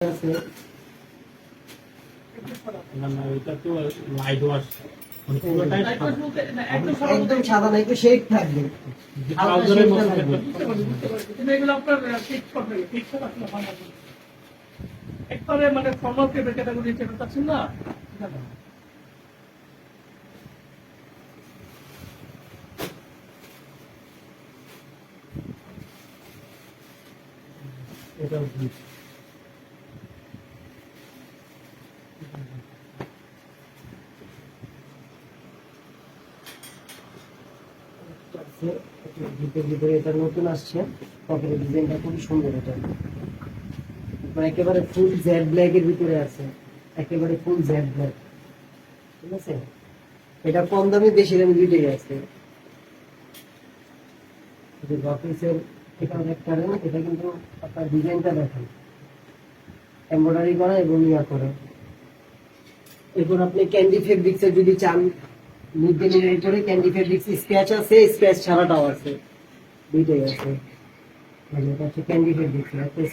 আছে না না এটা তো লাইট ওয়াশ মানে পুরোটাই একদম সাদা না, একটু শেড থাকবে। হালকা ট্রাউজারের শেডটা মতো থাকবে। একটা এগুলো আপনার ঠিক করবে, ঠিক করে আসলে ভালো হবে। একবারে মানে ফর্মাল ক্যাটাগরি যেটা চাচ্ছেন না, এটা ভিতরে ভিতরে এটা নতুন আসছে, পকেটের ডিজাইনটা খুবই সুন্দর। এটা মানে একেবারে ফুল জেড ব্ল্যাক এর ভিতরে আছে, একেবারে ফুল জেড ব্ল্যাক। ঠিক আছে, এটা কম দামে বেশি দামে দুইটাই আছে। অফিসের এটা একটা এটা কিন্তু আপনার ডিজাইনটা দেখেন, এমব্রয়ডারি করা এবং ইয়া করা। এরপর আপনি ক্যান্ডি ফেব্রিক্স এর যদি চান, নিচে এর উপরে ক্যান্ডি ফেব্রিক্স স্ক্র্যাচ আছে, স্ক্র্যাচ ছাড়াটাও আছে, দুইটাই আছে। মানে এটা হচ্ছে ক্যান্ডি ফেব্রিক্স।